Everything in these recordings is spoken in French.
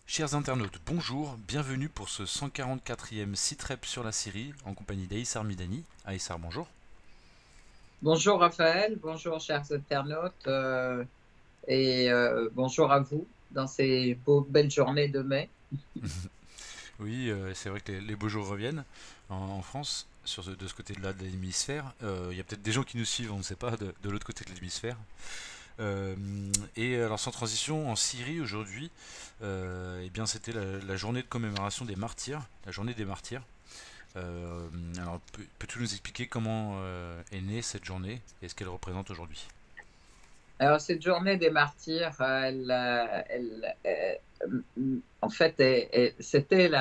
Chers internautes, bonjour, bienvenue pour ce 144e Citrep sur la Syrie en compagnie d'Aïssar Midani. Aïssar, bonjour. Bonjour Raphaël, bonjour chers internautes et bonjour à vous dans ces belles journées de mai. Oui, c'est vrai que les beaux jours reviennent en France, de ce côté-là de l'hémisphère. Il y a peut-être des gens qui nous suivent, on ne sait pas, de l'autre côté de l'hémisphère. Euh, et alors sans transition, en Syrie aujourd'hui, eh bien c'était la journée de commémoration des martyrs, la journée des martyrs. Alors peux-tu nous expliquer comment est née cette journée et ce qu'elle représente aujourd'hui? Alors cette journée des martyrs, en fait, c'était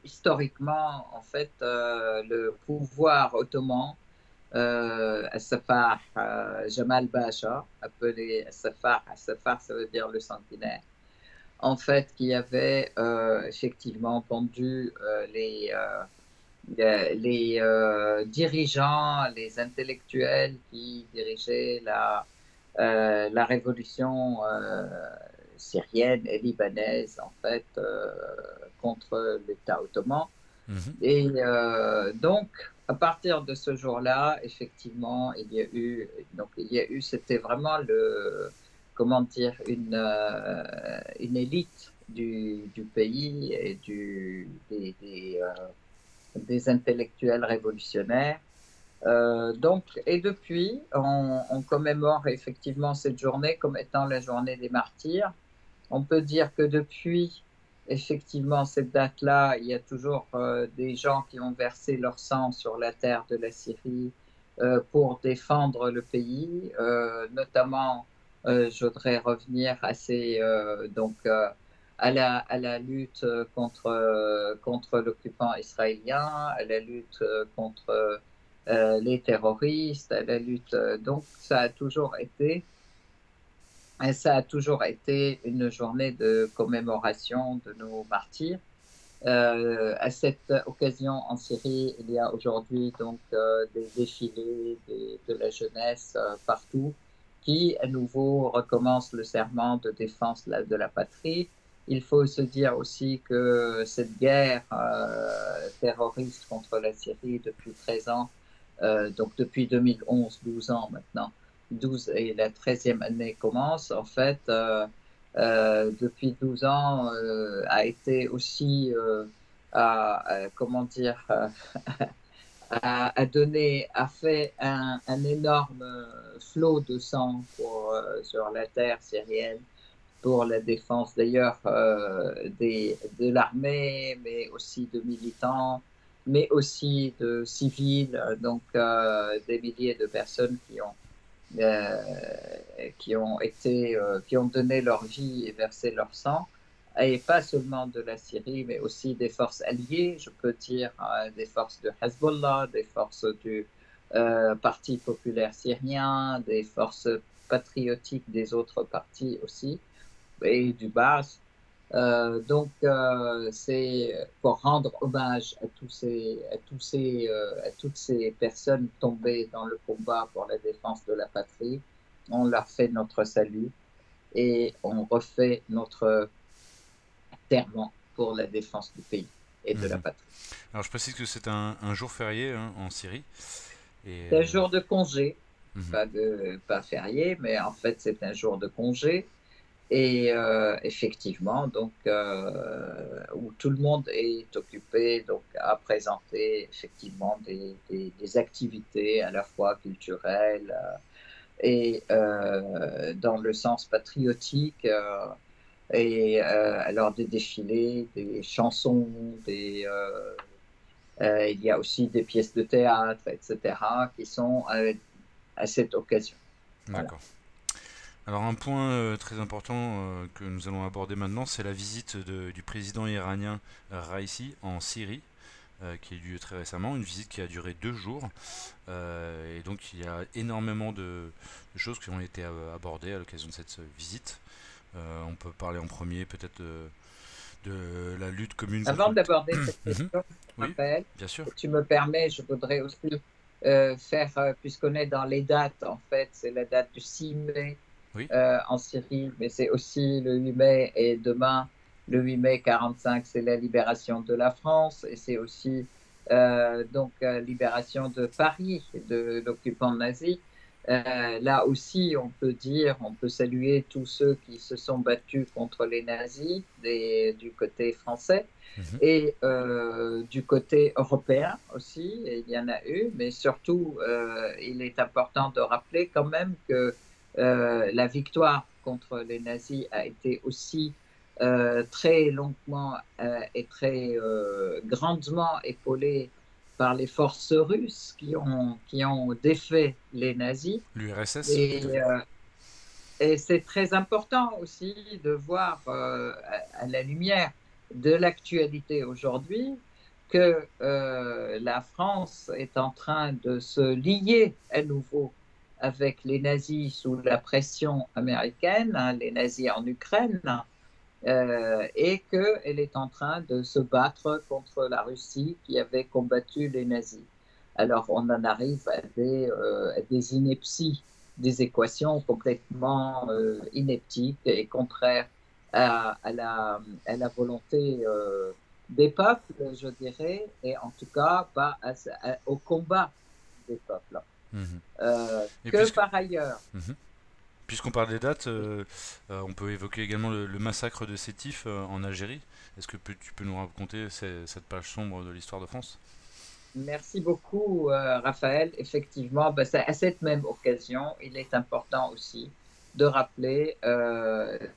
historiquement en fait le pouvoir ottoman. Safar Jamal Bacha, appelé Safar. Safar, ça veut dire le sanguinaire. En fait, qui avait effectivement pendu les dirigeants, les intellectuels qui dirigeaient la révolution syrienne et libanaise, en fait, contre l'État ottoman. Mhm. Et donc, à partir de ce jour-là, effectivement, c'était vraiment comment dire, une élite du pays et des intellectuels révolutionnaires. Et depuis, on commémore effectivement cette journée comme étant la journée des martyrs. On peut dire que depuis effectivement cette date-là, il y a toujours des gens qui ont versé leur sang sur la terre de la Syrie pour défendre le pays. Notamment, je voudrais revenir à la lutte contre l'occupant israélien, à la lutte contre les terroristes, à la lutte. Donc, ça a toujours été une journée de commémoration de nos martyrs. À cette occasion, en Syrie, il y a aujourd'hui donc des défilés de la jeunesse partout qui, à nouveau, recommencent le serment de défense de la patrie. Il faut se dire aussi que cette guerre terroriste contre la Syrie depuis 13 ans, donc depuis 2011, 12 ans maintenant, 12 et la 13e année commence, en fait, depuis 12 ans, a été aussi, comment dire, a fait un énorme flot de sang sur la terre syrienne pour la défense d'ailleurs de l'armée, mais aussi de militants, mais aussi de civils, donc des milliers de personnes qui ont donné leur vie et versé leur sang, et pas seulement de la Syrie, mais aussi des forces alliées, je peux dire des forces de Hezbollah, des forces du Parti populaire syrien, des forces patriotiques des autres partis aussi, et du Baas. C'est pour rendre hommage à toutes ces personnes tombées dans le combat pour la défense de la patrie. On leur fait notre salut et on refait notre serment pour la défense du pays et de la Mhm. patrie. Alors je précise que c'est un jour férié hein, en Syrie. Et C'est un jour de congé, mhm. pas férié, mais en fait c'est un jour de congé. Et effectivement, donc, où tout le monde est occupé donc, à présenter effectivement des activités à la fois culturelles et dans le sens patriotique, alors des défilés, des chansons, il y a aussi des pièces de théâtre, etc., qui sont à cette occasion. Voilà. D'accord. Alors un point très important que nous allons aborder maintenant, c'est la visite du président iranien Raisi en Syrie, qui a eu lieu très récemment, une visite qui a duré 2 jours. Et donc il y a énormément de choses qui ont été abordées à l'occasion de cette visite. On peut parler en premier peut-être de la lutte commune contre Avant le... d'aborder cette Mhm. question, Oui, Raphaël, bien sûr. si tu me permets, je voudrais aussi faire, puisqu'on est dans les dates, en fait, c'est la date du 6 mai Oui, en Syrie, mais c'est aussi le 8 mai et demain, le 8 mai 45, c'est la libération de la France et c'est aussi donc libération de Paris de l'occupant nazi. Là aussi, on peut dire, on peut saluer tous ceux qui se sont battus contre les nazis du côté français mhm. et du côté européen aussi, il y en a eu, mais surtout, il est important de rappeler quand même que la victoire contre les nazis a été aussi très longuement et très grandement épaulée par les forces russes qui ont défait les nazis. L'URSS, tout à Et, fait. euh, et c'est très important aussi de voir à la lumière de l'actualité aujourd'hui que la France est en train de se lier à nouveau avec les nazis sous la pression américaine, hein, les nazis en Ukraine, et qu'elle est en train de se battre contre la Russie qui avait combattu les nazis. Alors on en arrive à des inepties, des équations complètement ineptiques et contraires à la volonté des peuples, je dirais, et en tout cas pas au combat des peuples. Mhm. Et Que puisque... par ailleurs, Mhm. Puisqu'on parle des dates, on peut évoquer également le massacre de Sétif en Algérie. Est-ce que tu peux nous raconter cette page sombre de l'histoire de France? merci beaucoup, Raphaël. Effectivement, ben, à cette même occasion, il est important aussi de rappeler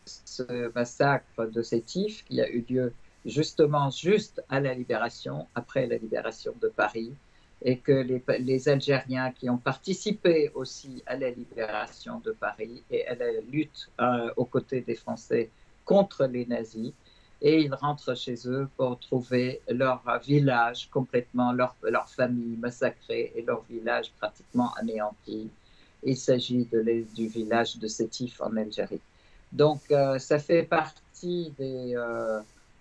ce massacre de Sétif qui a eu lieu justement juste à la libération, après la libération de Paris, et que les Algériens qui ont participé aussi à la libération de Paris et à la lutte aux côtés des Français contre les nazis, et ils rentrent chez eux pour trouver leur village complètement, leur famille massacrée et leur village pratiquement anéanti. Il s'agit du village de Sétif en Algérie. Donc, ça fait partie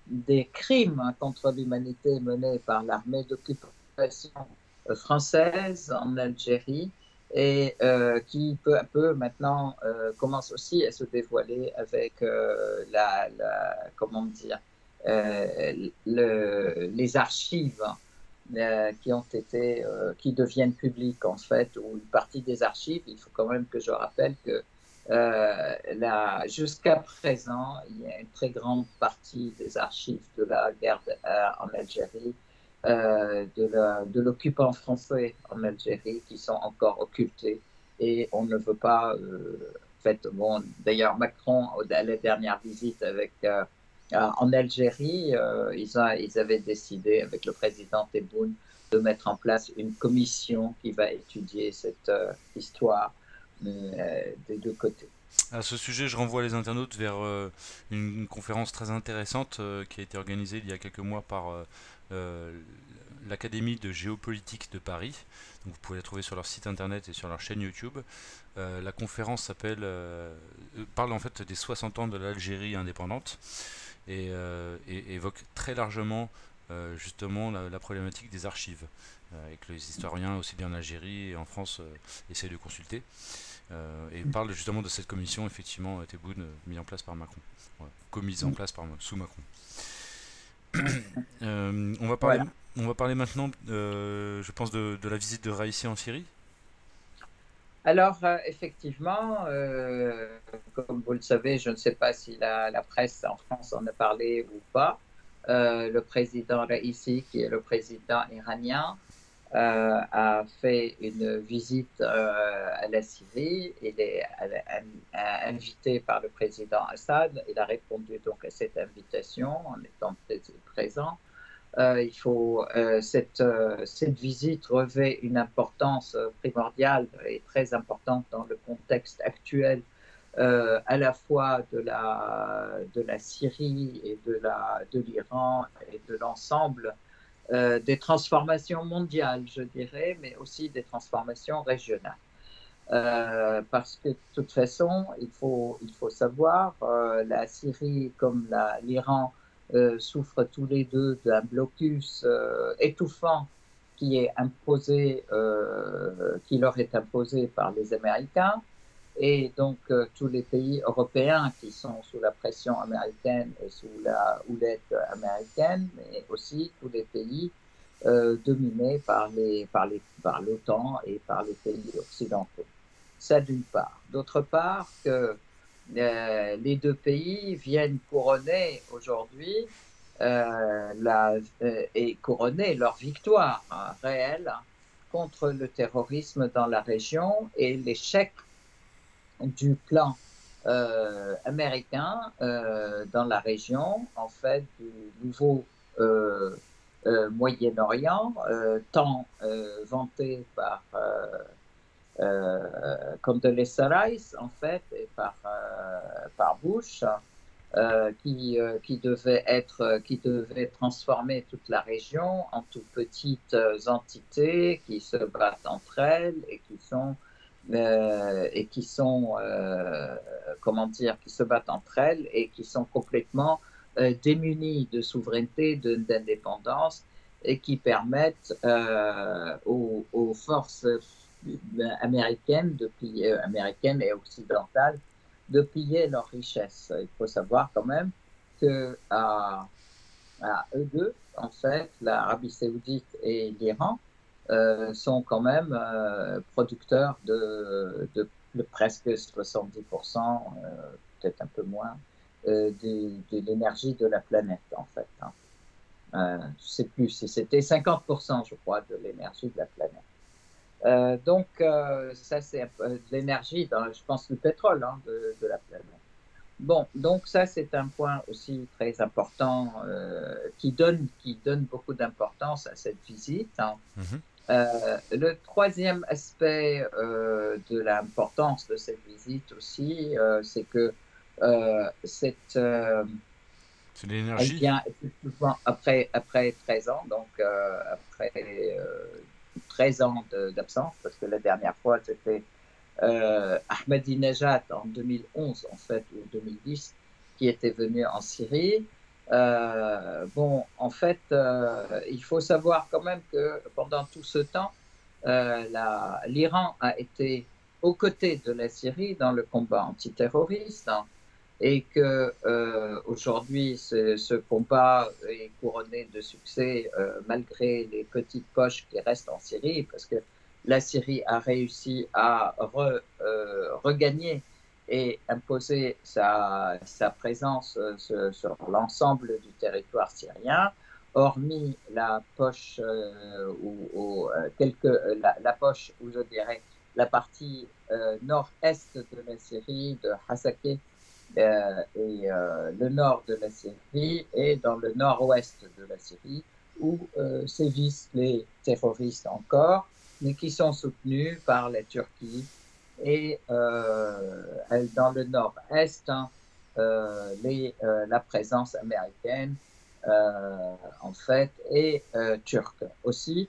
des crimes contre l'humanité menés par l'armée d'occupation française en Algérie et qui peu à peu maintenant commence aussi à se dévoiler avec comment dire, les archives qui deviennent publiques en fait, ou une partie des archives. Il faut quand même que je rappelle que jusqu'à présent, il y a une très grande partie des archives de la guerre en Algérie de l'occupant français en Algérie qui sont encore occultés et on ne veut pas. En fait, bon, d'ailleurs, Macron, à la dernière visite en Algérie, ils avaient décidé avec le président Tebboune de mettre en place une commission qui va étudier cette histoire des deux côtés. À ce sujet, je renvoie les internautes vers une conférence très intéressante qui a été organisée il y a quelques mois par euh, l'Académie de géopolitique de Paris. Donc vous pouvez la trouver sur leur site internet et sur leur chaîne YouTube. La conférence parle en fait des 60 ans de l'Algérie indépendante et évoque très largement justement la problématique des archives et que les historiens aussi bien en Algérie et en France essaient de consulter. Et parle justement de cette commission, effectivement, Tebboune, mise en place par Macron. Voilà. Commise en place sous Macron. On va parler, Voilà. on va parler maintenant, je pense, de la visite de Raïssi en Syrie. Alors, effectivement, comme vous le savez, je ne sais pas si la presse en France en a parlé ou pas. Le président Raisi, qui est le président iranien, a fait une visite à la Syrie. Il est invité par le président Assad. Il a répondu donc à cette invitation en étant présent. Cette visite revêt une importance primordiale et très importante dans le contexte actuel à la fois de la Syrie et de l'Iran et de l'ensemble des transformations mondiales, je dirais, mais aussi des transformations régionales. Parce que de toute façon, il faut savoir, la Syrie comme l'Iran souffrent tous les deux d'un blocus étouffant qui leur est imposé par les Américains. Et donc, tous les pays européens qui sont sous la pression américaine et sous la houlette américaine, mais aussi tous les pays dominés par l'OTAN et par les pays occidentaux. Ça d'une part. D'autre part, que les deux pays viennent couronner aujourd'hui et couronner leur victoire réelle contre le terrorisme dans la région et l'échec du plan américain dans la région, en fait, du nouveau Moyen-Orient, tant vanté par Condoleezza Rice, en fait, et par Bush, qui devait transformer toute la région en toutes petites entités qui se battent entre elles comment dire, qui se battent entre elles et qui sont complètement démunies de souveraineté, d'indépendance et qui permettent aux forces américaines et occidentales de piller leurs richesses. Il faut savoir quand même que à eux deux, en fait, l'Arabie saoudite et l'Iran sont quand même producteurs de presque 70%, peut-être un peu moins, de l'énergie de la planète, en fait. Hein. Je ne sais plus si c'était 50%, je crois, de l'énergie de la planète. Donc, ça, c'est de l'énergie, je pense, le pétrole de la planète. Bon, donc ça, c'est un point aussi très important qui donne beaucoup d'importance à cette visite. Hein. Le troisième aspect de l'importance de cette visite aussi, c'est que C'est elle l'énergie. vient effectivement après 13 ans, donc après 13 ans d'absence, parce que la dernière fois, c'était Ahmadinejad en 2011, en fait, ou 2010, qui était venu en Syrie. Bon, en fait, il faut savoir quand même que pendant tout ce temps, l'Iran a été aux côtés de la Syrie dans le combat antiterroriste, hein, et que aujourd'hui ce combat est couronné de succès malgré les petites poches qui restent en Syrie, parce que la Syrie a réussi à regagner et imposer sa présence sur l'ensemble du territoire syrien, hormis la poche la poche, où je dirais la partie nord-est de la Syrie, de Hasakeh, et le nord de la Syrie et dans le nord-ouest de la Syrie, où sévissent les terroristes encore, mais qui sont soutenus par la Turquie. Et dans le nord-est, hein, la présence américaine, en fait, et turque aussi,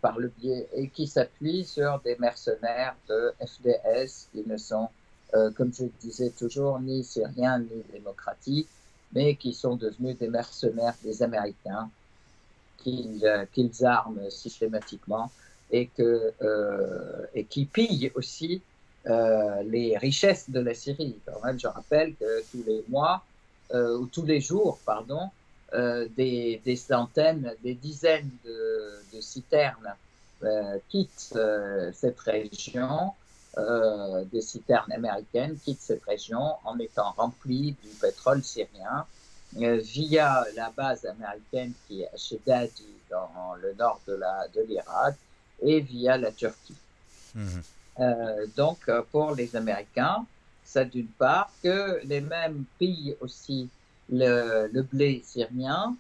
par le biais, et qui s'appuie sur des mercenaires de FDS qui ne sont comme je disais toujours, ni syriens ni démocratiques, mais qui sont devenus des mercenaires des Américains, qu'ils arment systématiquement et qui pillent aussi les richesses de la Syrie. Quand même, je rappelle que tous les mois, ou tous les jours, pardon, des centaines, des dizaines de citernes quittent cette région, des citernes américaines quittent cette région en étant remplies du pétrole syrien via la base américaine qui est à Shedadi dans le nord de l'Irak et via la Turquie. Donc, pour les Américains, ça d'une part, que les mêmes pillent aussi le blé syrien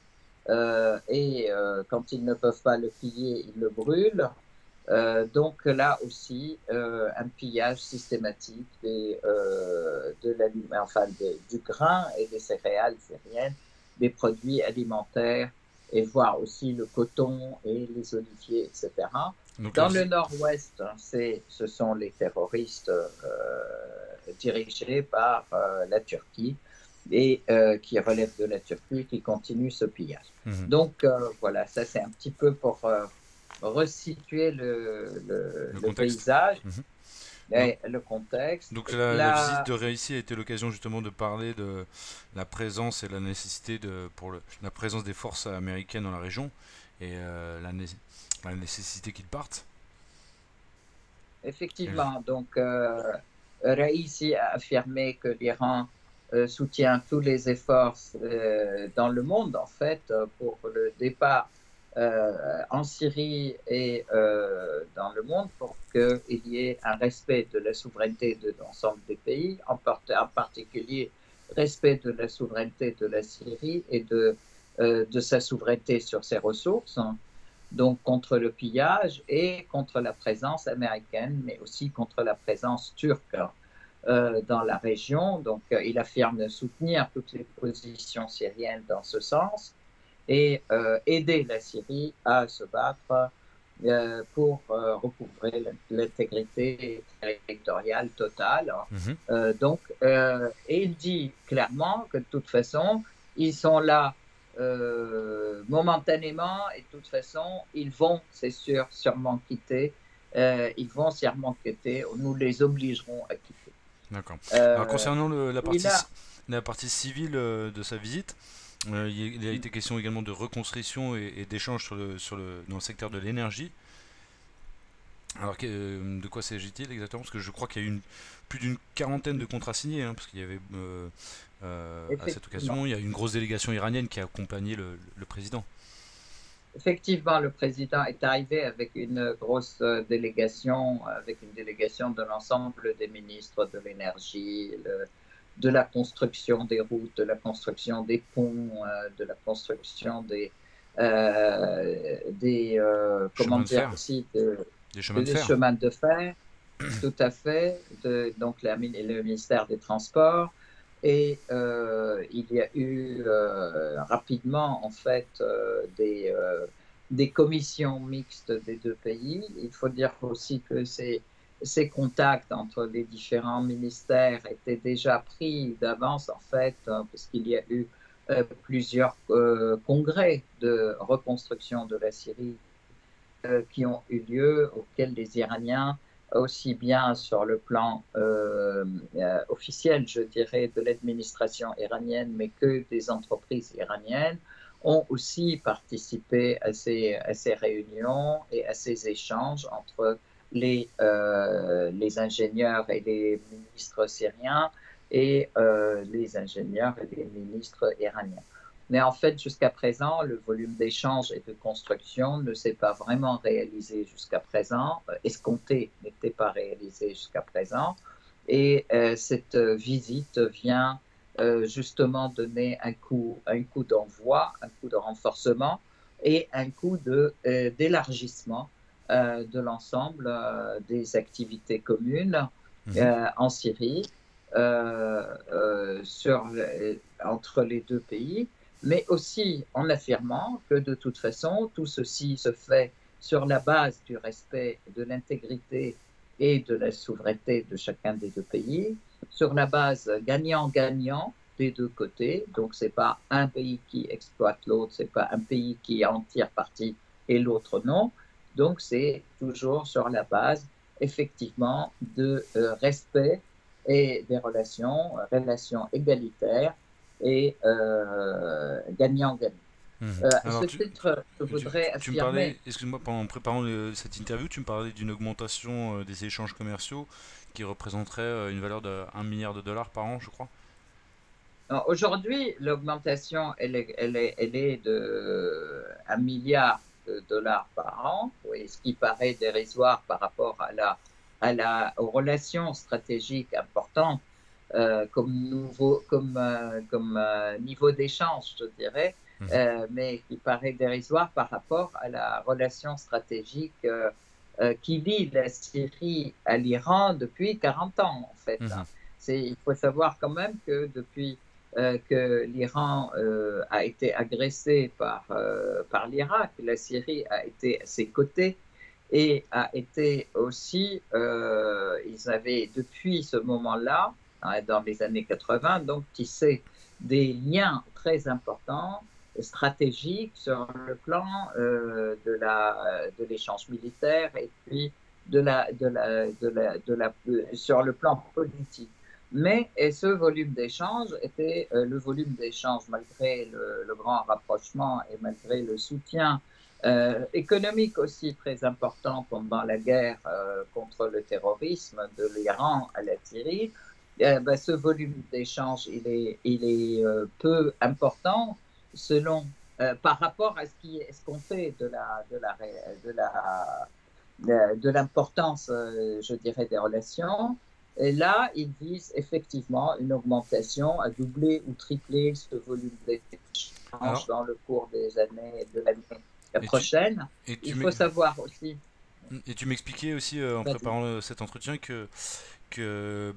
et quand ils ne peuvent pas le piller, ils le brûlent. Donc là aussi, un pillage systématique du grain et des céréales syriennes, des produits alimentaires, et voire aussi le coton et les oliviers, etc. Donc Dans le nord-ouest, ce sont les terroristes dirigés par la Turquie. et qui relève de la Turquie, qui continue ce pillage. Mhm. Donc voilà, ça c'est un petit peu pour resituer Le le contexte. paysage Mhm. Donc, et le contexte. donc la visite de Réussi a été l'occasion justement de parler de la présence et la nécessité la présence des forces américaines dans la région et la nécessité qu'ils partent. Et- Effectivement, donc Raisi a affirmé que l'Iran soutient tous les efforts dans le monde, en fait, pour le départ en Syrie et dans le monde, pour qu'il y ait un respect de la souveraineté de l'ensemble des pays, en particulier respect de la souveraineté de la Syrie et de sa souveraineté sur ses ressources, hein, donc contre le pillage et contre la présence américaine, mais aussi contre la présence turque dans la région. Donc il affirme soutenir toutes les positions syriennes dans ce sens et aider la Syrie à se battre pour recouvrer l'intégrité territoriale totale. Mhm. Et il dit clairement que de toute façon, ils sont là momentanément et de toute façon, ils vont, c'est sûr, sûrement quitter. Ils vont sûrement quitter, nous les obligerons à quitter. D'accord. Alors Euh, concernant il a la partie civile de sa visite, il a été question également de reconstruction et d'échanges dans le secteur de l'énergie. Alors de quoi s'agit-il exactement? Parce que je crois qu'il y a eu plus d'une quarantaine de contrats signés, hein, parce qu'il y avait à cette effectivement, occasion, il y a eu une grosse délégation iranienne qui a accompagné le président. effectivement, le président est arrivé avec une grosse délégation, avec une délégation de l'ensemble des ministres de l'énergie, de la construction des routes, de la construction des ponts, de la construction comment Chemin de dire fer, aussi, des chemins de des fer. chemins de fer, tout à fait, donc le ministère des Transports. Et il y a eu rapidement, en fait, des commissions mixtes des deux pays. Il faut dire aussi que ces contacts entre les différents ministères étaient déjà pris d'avance, en fait, parce qu'il y a eu plusieurs congrès de reconstruction de la Syrie qui ont eu lieu, auxquels les Iraniens, aussi bien sur le plan officiel, je dirais, de l'administration iranienne, mais que des entreprises iraniennes, ont aussi participé à ces réunions et à ces échanges entre les ingénieurs et les ministres syriens et les ingénieurs et les ministres iraniens. Mais en fait, jusqu'à présent, le volume d'échange et de construction ne s'est pas vraiment réalisé jusqu'à présent. Escompté n'était pas réalisé jusqu'à présent. Et cette visite vient justement donner un coup d'envoi, un coup de renforcement et un coup d'élargissement de l'ensemble des activités communes Mhm. en Syrie entre les deux pays, mais aussi en affirmant que de toute façon, tout ceci se fait sur la base du respect de l'intégrité et de la souveraineté de chacun des deux pays, sur la base gagnant-gagnant des deux côtés. Donc, ce n'est pas un pays qui exploite l'autre, ce n'est pas un pays qui en tire parti et l'autre non. Donc, c'est toujours sur la base, effectivement, de respect et des relations égalitaires et gagnant-gagnant. Mhm. À ce Alors titre, je voudrais tu me parlais, affirmer, excuse-moi, pendant préparant cette interview, tu me parlais d'une augmentation des échanges commerciaux qui représenterait une valeur de 1 milliard de dollars par an, je crois. aujourd'hui, l'augmentation, elle est de 1 milliard de dollars par an, oui, ce qui paraît dérisoire par rapport aux relations stratégiques importantes comme niveau d'échange, je dirais, Mhm. mais qui paraît dérisoire par rapport à la relation stratégique qui lie la Syrie à l'Iran depuis 40 ans, en fait. Mhm. Il faut savoir quand même que depuis que l'Iran a été agressé par l'Irak, la Syrie a été à ses côtés et a été aussi, ils avaient depuis ce moment-là, hein, dans les années 80, donc tissé des liens très importants, stratégiques sur le plan de l'échange militaire et puis sur le plan politique. Mais et ce volume d'échange était le volume d'échange malgré le grand rapprochement et malgré le soutien économique aussi très important pendant la guerre contre le terrorisme de l'Iran à la Syrie. Ce volume d'échange il est peu important selon par rapport à ce qu'on fait de l'importance, je dirais, des relations. Et là, ils visent effectivement une augmentation à doubler ou tripler ce volume d'échange Alors, dans le cours de l'année et tu, prochaine. et Il tu faut savoir aussi, m'expliquais aussi en vas-y. préparant cet entretien que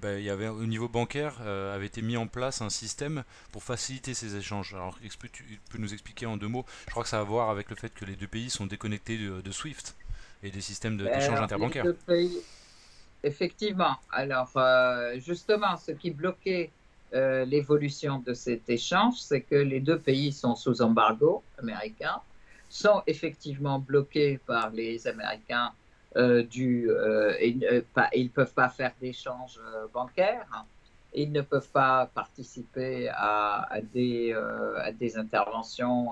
bah, il y avait au niveau bancaire avait été mis en place un système pour faciliter ces échanges. Alors, est-ce que tu peux nous expliquer en deux mots? Je crois que ça a à voir avec le fait que les deux pays sont déconnectés de SWIFT et des systèmes d'échange Alors, les interbancaires. deux pays, effectivement. Alors, justement, ce qui bloquait l'évolution de cet échange, c'est que les deux pays sont sous embargo américain, sont effectivement bloqués par les Américains ils ne peuvent pas faire d'échanges bancaires, hein. Ils ne peuvent pas participer à des interventions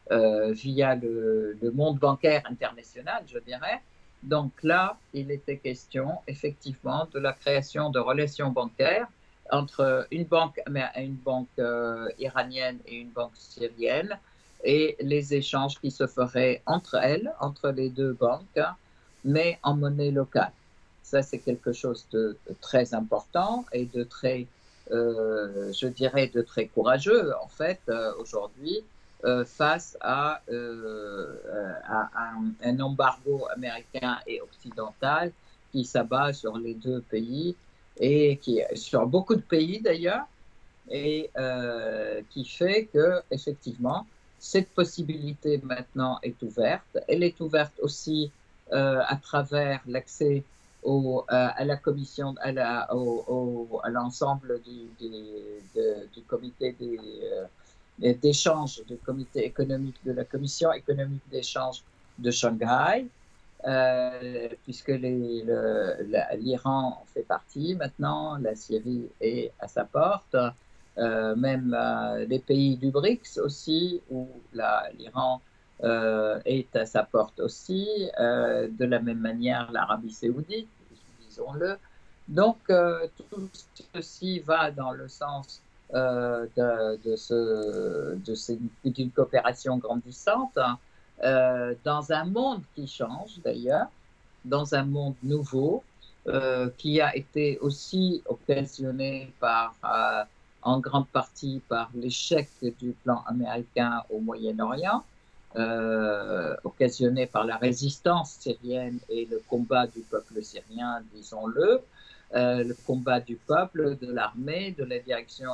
via le monde bancaire international, je dirais. Donc là, il était question effectivement de la création de relations bancaires entre une banque iranienne et une banque syrienne et les échanges qui se feraient entre elles, entre les deux banques, mais en monnaie locale. Ça, c'est quelque chose de très important et de très, je dirais, de très courageux, en fait, aujourd'hui, face à un embargo américain et occidental qui s'abat sur les deux pays et qui sur beaucoup de pays d'ailleurs et qui fait que effectivement cette possibilité maintenant est ouverte. Elle est ouverte aussi à travers l'accès à la commission, à l'ensemble du comité d'échange, du comité économique de la commission économique d'échange de Shanghai, puisque l'Iran en fait partie maintenant, la Syrie est à sa porte, même les pays du BRICS aussi, où l'Iran est à sa porte aussi, de la même manière l'Arabie saoudite, disons-le. Donc, tout ceci va dans le sens d'une coopération grandissante, dans un monde qui change d'ailleurs, dans un monde nouveau, qui a été aussi occasionné en grande partie par l'échec du plan américain au Moyen-Orient, occasionné par la résistance syrienne et le combat du peuple syrien, disons-le, le combat du peuple, de l'armée, de la direction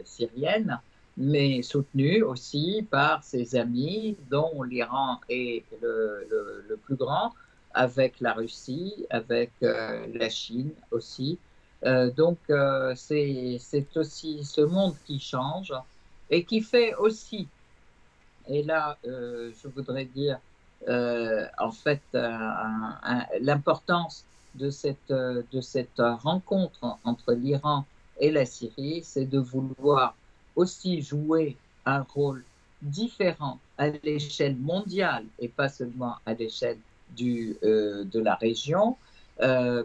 syrienne, mais soutenu aussi par ses amis, dont l'Iran est le plus grand, avec la Russie, avec la Chine aussi. C'est aussi ce monde qui change et qui fait aussi, et là je voudrais dire en fait l'importance de cette rencontre entre l'Iran et la Syrie, c'est de vouloir aussi jouer un rôle différent à l'échelle mondiale et pas seulement à l'échelle de la région,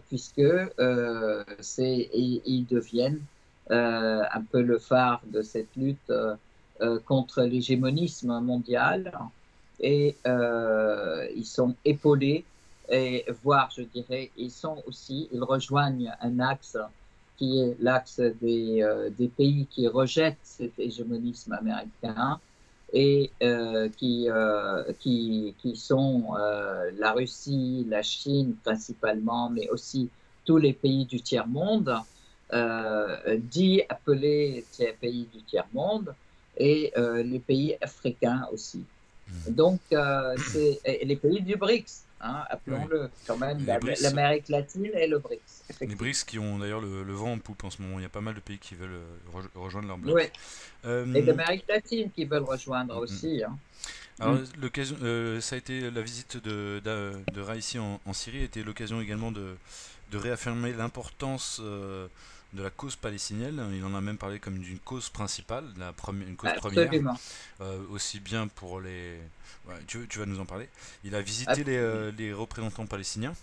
puisque ils deviennent un peu le phare de cette lutte contre l'hégémonisme mondial et ils sont épaulés et voire je dirais ils rejoignent un axe qui est l'axe des pays qui rejettent cet hégémonisme américain et qui sont la Russie, la Chine principalement, mais aussi tous les pays du tiers-monde, dits appelés pays du tiers-monde, et les pays africains aussi. Donc, et les pays du BRICS, hein, Oui. appelons-le, quand même, Les BRICS, l'Amérique latine et le BRICS, les effectivement. BRICS qui ont d'ailleurs le vent en poupe en ce moment. Il y a pas mal de pays qui veulent rejoindre leur Oui, bloc. et Euh, d'Amérique latine qui veulent rejoindre mm, mm. aussi, hein. Alors, l'occasion, ça a été la visite de Raïssi en Syrie était l'occasion également de réaffirmer l'importance de la cause palestinienne. Il en a même parlé comme d'une cause principale, une cause première, Absolument, aussi bien pour les. Ouais, tu vas nous en parler. Il a visité absolument. les représentants palestiniens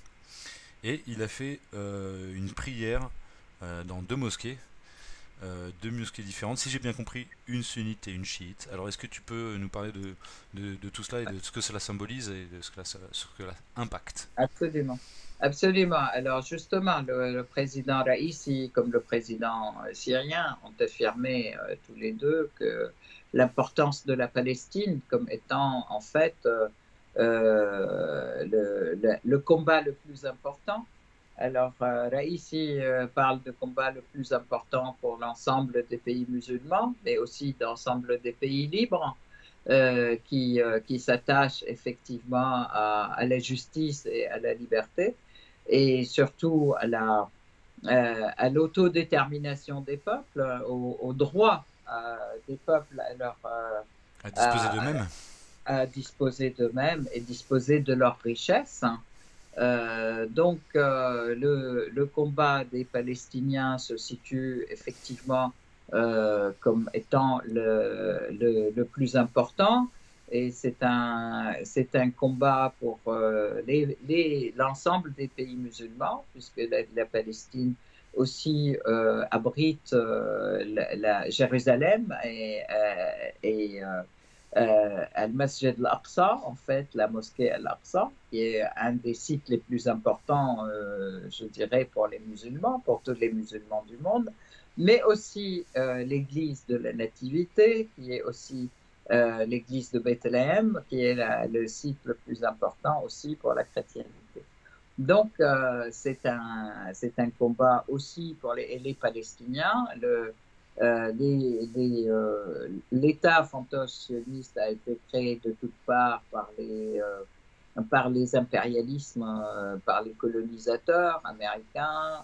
et il a fait une prière dans deux mosquées différentes, si j'ai bien compris, une sunnite et une chiite. Alors est-ce que tu peux nous parler de tout cela et de ce que cela symbolise et de ce que cela impacte? Absolument. Absolument. Alors justement, le président Raïssi, comme le président syrien, ont affirmé tous les deux que l'importance de la Palestine comme étant en fait le combat le plus important. Alors Raïssi parle de combat le plus important pour l'ensemble des pays musulmans, mais aussi d'ensemble des pays libres qui s'attache effectivement à la justice et à la liberté, et surtout à l'autodétermination des peuples, au droit des peuples À disposer à, d'eux-mêmes. à disposer d'eux-mêmes et disposer de leurs richesses. Donc, le combat des Palestiniens se situe effectivement comme étant le plus important. Et c'est un combat pour l'ensemble des pays musulmans, puisque la Palestine aussi abrite Jérusalem et Al-Masjid al-Aqsa, en fait, la mosquée Al-Aqsa, qui est un des sites les plus importants, je dirais, pour les musulmans, pour tous les musulmans du monde, mais aussi l'église de la Nativité, qui est aussi l'église de Bethléem, qui est le site le plus important aussi pour la chrétienté. Donc, c'est un combat aussi pour les Palestiniens. L'État fantoche-sioniste a été créé de toutes parts par les impérialismes, par les colonisateurs américains,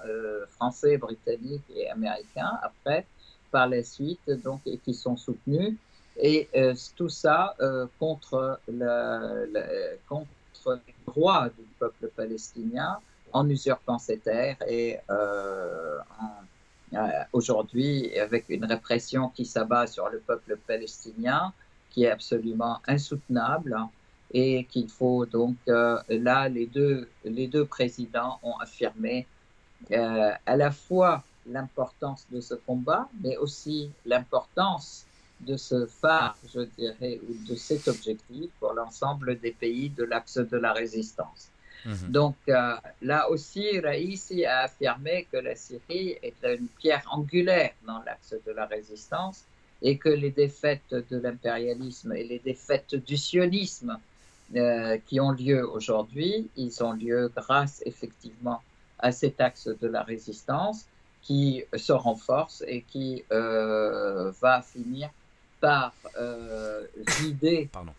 français, britanniques et américains, après, par la suite, donc, et qui sont soutenus. Et tout ça contre les droits du peuple palestinien en usurpant ses terres et aujourd'hui avec une répression qui s'abat sur le peuple palestinien qui est absolument insoutenable et qu'il faut donc là les deux présidents ont affirmé à la fois l'importance de ce combat mais aussi l'importance de ce phare, je dirais, ou de cet objectif pour l'ensemble des pays de l'axe de la résistance. Mhm. Donc là aussi, Raïssi a affirmé que la Syrie est une pierre angulaire dans l'axe de la résistance et que les défaites de l'impérialisme et les défaites du sionisme qui ont lieu aujourd'hui, ils ont lieu grâce effectivement à cet axe de la résistance qui se renforce et qui va finir par vider Pardon.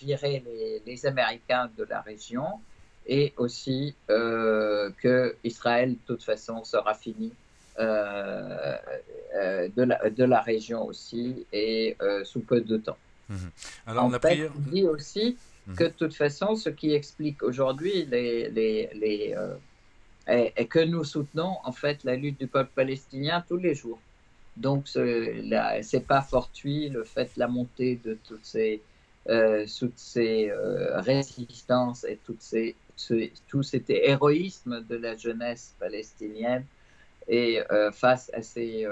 virer les Américains de la région et aussi que Israël, de toute façon, sera fini de la région aussi et sous peu de temps. Mhm. Alors En la fait, prière. il dit aussi que Mhm. de toute façon, ce qui explique aujourd'hui est que nous soutenons en fait la lutte du peuple palestinien tous les jours. Donc, c'est pas fortuit le fait de la montée de toutes ces résistances et tout cet héroïsme de la jeunesse palestinienne et face à ces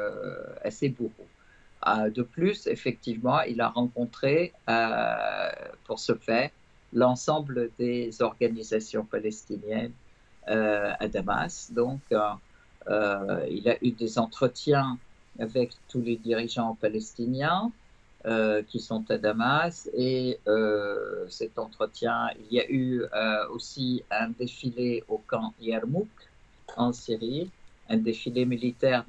bourreaux. De plus, effectivement, il a rencontré, pour ce faire, l'ensemble des organisations palestiniennes à Damas. Donc, il a eu des entretiens avec tous les dirigeants palestiniens qui sont à Damas. Et cet entretien, il y a eu aussi un défilé au camp Yarmouk en Syrie. un défilé militaire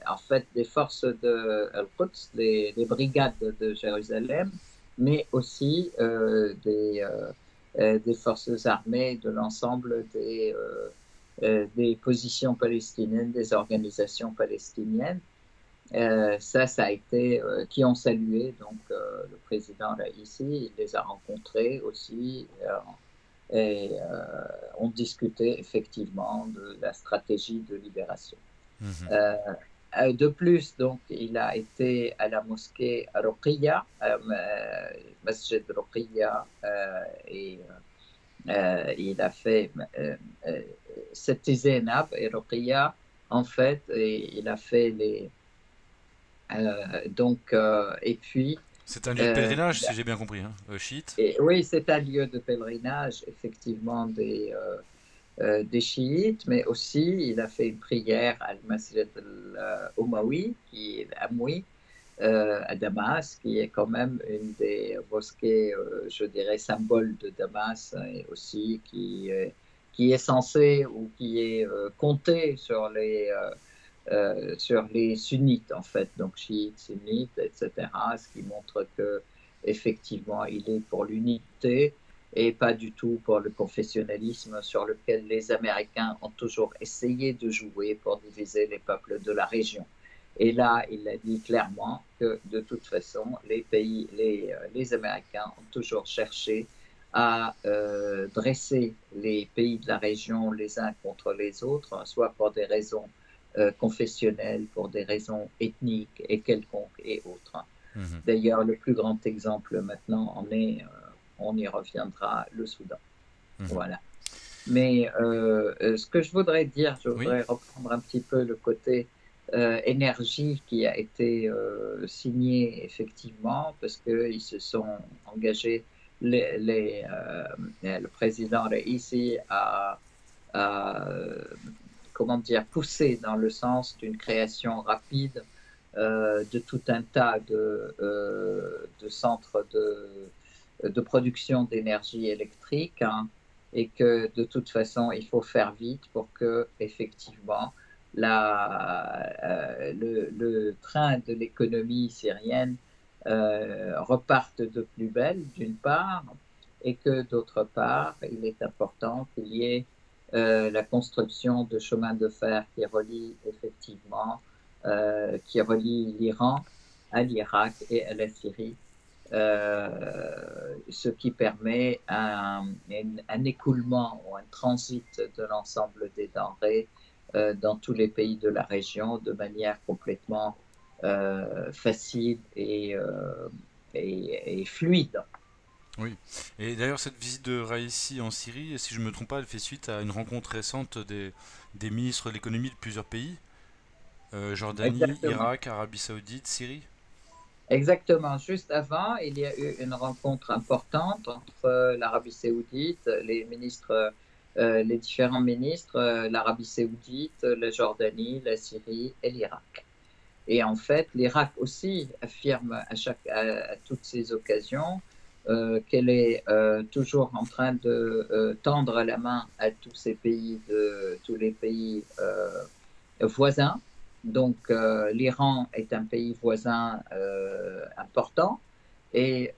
en fait, des forces de Al-Quds, des brigades de Jérusalem, mais aussi des forces armées de l'ensemble des positions palestiniennes, des organisations palestiniennes. Ça a été, qui ont salué donc le président là ici, il les a rencontrés aussi et ont discuté effectivement de la stratégie de libération. Mhm. Euh, de plus, donc, il a été à la mosquée Ruqiyya, Masjid Ruqiyya, et il a fait cette Zainab et Ruqiyya, en fait, et il a fait et puis, C'est un lieu de euh, pèlerinage, si j'ai bien compris, hein, chiite. oui, c'est un lieu de pèlerinage, effectivement, des chiites, mais aussi il a fait une prière à Masjid al-Umawi, qui est Amoui, à Damas, qui est quand même une des mosquées, je dirais, symbole de Damas, et aussi qui est censée ou qui est comptée sur les sunnites, en fait, donc chiites, sunnites, etc., ce qui montre que effectivement il est pour l'unité et pas du tout pour le confessionnalisme sur lequel les Américains ont toujours essayé de jouer pour diviser les peuples de la région. Et là, il a dit clairement que de toute façon, les Américains ont toujours cherché à dresser les pays de la région les uns contre les autres, soit pour des raisons confessionnelles, pour des raisons ethniques et quelconques et autres. Mhm. D'ailleurs, le plus grand exemple maintenant on y reviendra, le Soudan. Mhm. Voilà. Mais ce que je voudrais dire, je Oui. voudrais reprendre un petit peu le côté énergie qui a été signé effectivement, parce qu'ils se sont engagés, le président ici a comment dire, poussé dans le sens d'une création rapide de tout un tas de centres de production d'énergie électrique, hein, et que de toute façon, il faut faire vite pour que, effectivement, le train de l'économie syrienne reparte de plus belle, d'une part, et que d'autre part, il est important qu'il y ait la construction de chemins de fer qui relie l'Iran à l'Irak et à la Syrie, ce qui permet un écoulement ou un transit de l'ensemble des denrées dans tous les pays de la région de manière complètement facile et fluide. Oui. Et d'ailleurs, cette visite de Raisi en Syrie, si je ne me trompe pas, elle fait suite à une rencontre récente des ministres de l'économie de plusieurs pays. Jordanie, Exactement. Irak, Arabie Saoudite, Syrie. Exactement. Juste avant, il y a eu une rencontre importante entre l'Arabie saoudite, les différents ministres, l'Arabie saoudite, la Jordanie, la Syrie et l'Irak. Et en fait, l'Irak aussi affirme à toutes ces occasions qu'elle est toujours en train de tendre la main à tous les pays voisins. Donc, l'Iran est un pays voisin important et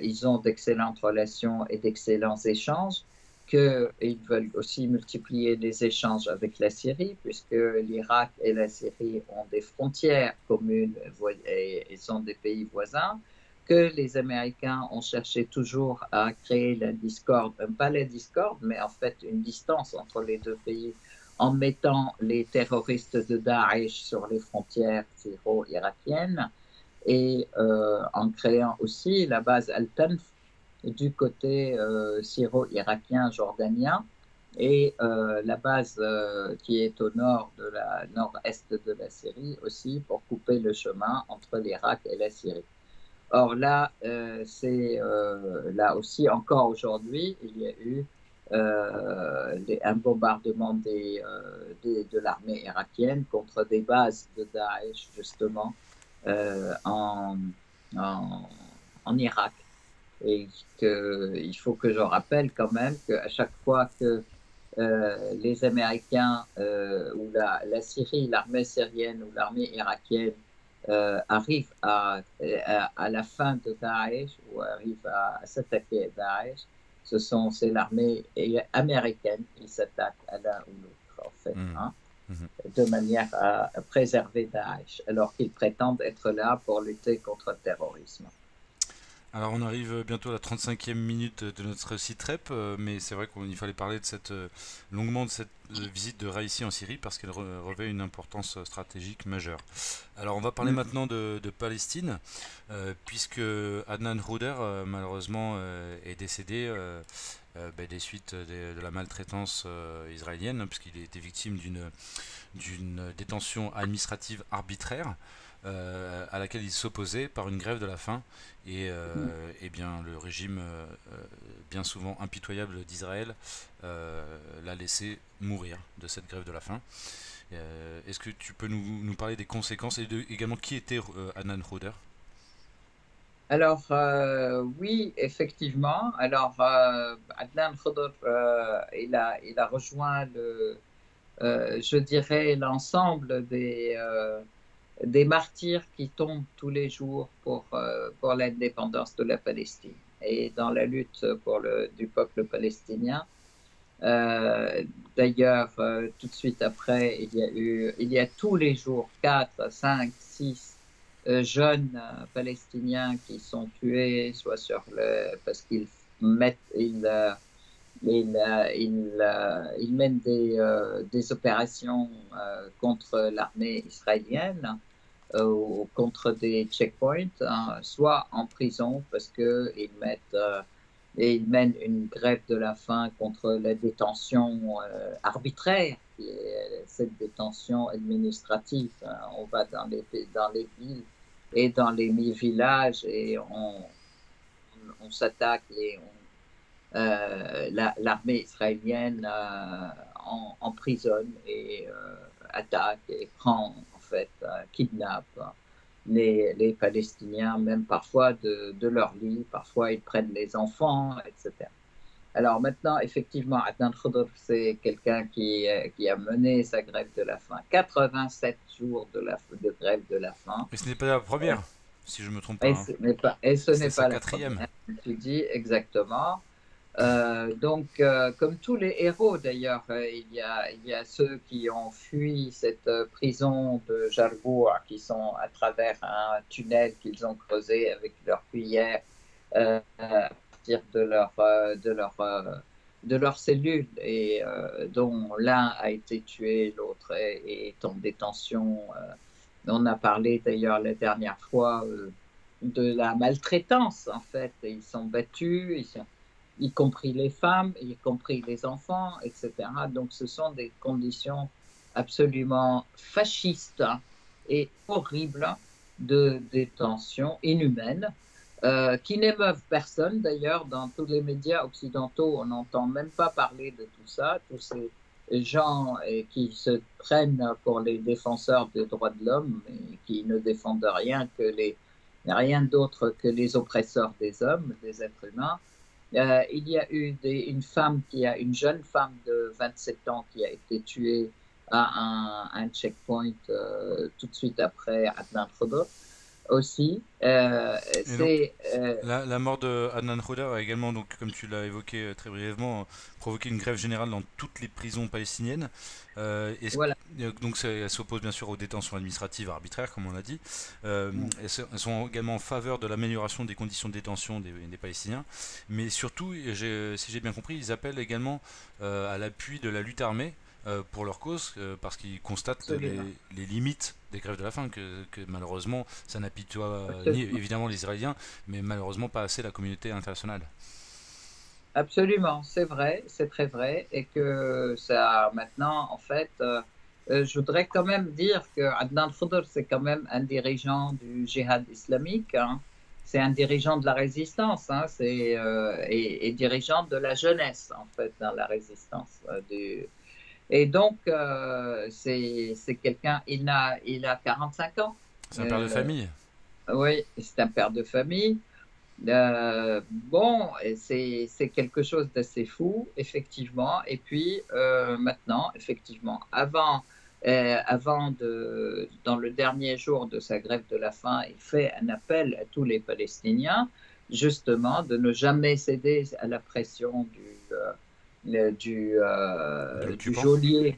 ils ont d'excellentes relations et d'excellents échanges, qu'ils veulent aussi multiplier les échanges avec la Syrie, puisque l'Irak et la Syrie ont des frontières communes et sont des pays voisins, que les Américains ont cherché toujours à créer la discorde, pas la discorde, mais en fait une distance entre les deux pays en mettant les terroristes de Daesh sur les frontières syro-irakiennes et en créant aussi la base Al-Tanf du côté syro-irakien jordanien et la base qui est au nord-est de la Syrie aussi pour couper le chemin entre l'Irak et la Syrie. Or là, là aussi, encore aujourd'hui, il y a eu un bombardement de l'armée irakienne contre des bases de Daesh, justement, euh, en, en, en Irak. Et il faut que je rappelle quand même qu'à chaque fois que les Américains ou la Syrie, l'armée syrienne ou l'armée irakienne arrivent à la fin de Daesh ou arrivent à s'attaquer à Daesh, c'est l'armée américaine qui s'attaque à l'un ou l'autre, en fait, Mhm. hein, Mhm. de manière à préserver Daesh, alors qu'ils prétendent être là pour lutter contre le terrorisme. Alors on arrive bientôt à la 35e minute de notre site rep, mais c'est vrai qu'il fallait parler de cette, longuement de cette visite de Raïssi en Syrie parce qu'elle revêt une importance stratégique majeure. Alors on va parler Mm. maintenant de Palestine, puisque Adnan Houder malheureusement est décédé des suites de la maltraitance israélienne, hein, puisqu'il a été victime d'une détention administrative arbitraire à laquelle il s'opposait par une grève de la faim et bien le régime bien souvent impitoyable d'Israël l'a laissé mourir de cette grève de la faim. Est-ce que tu peux nous parler des conséquences et également qui était Adnan Houder? Alors, oui, effectivement. Alors, Adnan Khodr, il a rejoint je dirais, l'ensemble des martyrs qui tombent tous les jours pour l'indépendance de la Palestine et dans la lutte du peuple palestinien. Euh, D'ailleurs, tout de suite après, il y a tous les jours 4, 5, 6 jeunes palestiniens qui sont tués, soit parce qu'ils mettent, ils mènent des opérations contre l'armée israélienne ou contre des checkpoints, hein, soit en prison parce qu'ils ils mènent une grève de la faim contre la détention arbitraire, qui est cette détention administrative, hein. On va dans les villes et dans les villages et on s'attaque et l'armée israélienne emprisonne et attaque et prend, en fait, kidnappe les Palestiniens, même parfois de leur lit, parfois ils prennent les enfants, etc. Alors maintenant, effectivement, Adnan Khodr, c'est quelqu'un qui a mené sa grève de la faim, 87 jours de grève de la faim. Et ce n'est pas la première, si je ne me trompe pas, Et hein. ce n'est C'était sa pas la quatrième. première, comme tu dis exactement. Donc, comme tous les héros d'ailleurs, il y a ceux qui ont fui cette prison de Jarbour, qui sont à travers un tunnel qu'ils ont creusé avec leur cuillère à partir de leur cellule, et dont l'un a été tué, l'autre est en détention. On a parlé d'ailleurs la dernière fois de la maltraitance, en fait. Ils sont battus, y compris les femmes, y compris les enfants, etc. Donc, ce sont des conditions absolument fascistes, hein, et horribles de détention inhumaine, qui n'émeuvent personne. D'ailleurs, dans tous les médias occidentaux, on n'entend même pas parler de tout ça. Tous ces gens qui se prennent pour les défenseurs des droits de l'homme et qui ne défendent rien d'autre que les oppresseurs des hommes, des êtres humains. Il y a eu une jeune femme de 27 ans qui a été tuée à un checkpoint tout de suite après Adnan Khodr aussi. Et donc, C'est la mort de Adnan Houder a également, donc, comme tu l'as évoqué très brièvement, provoqué une grève générale dans toutes les prisons palestiniennes. voilà, Donc elle s'oppose bien sûr aux détentions administratives arbitraires, comme on l'a dit. Elles sont également en faveur de l'amélioration des conditions de détention des Palestiniens. Mais surtout, si j'ai bien compris, ils appellent également à l'appui de la lutte armée pour leur cause, parce qu'ils constatent absolument, les limites des grèves de la faim, que malheureusement ça n'habitue ni absolument. évidemment les Israéliens, mais malheureusement pas assez la communauté internationale. Absolument, c'est vrai, c'est très vrai, et que ça, maintenant, en fait, je voudrais quand même dire que Adnan Khodr, c'est quand même un dirigeant du djihad islamique, hein. C'est un dirigeant de la résistance, hein. Et dirigeant de la jeunesse, en fait, dans la résistance. Et donc, c'est quelqu'un, il a 45 ans. C'est un père de Euh, famille. oui, c'est un père de famille. Bon, et c'est quelque chose d'assez fou, effectivement. Et puis maintenant, effectivement, dans le dernier jour de sa grève de la faim, il fait un appel à tous les Palestiniens, justement, de ne jamais céder à la pression De du l'occupant. geôlier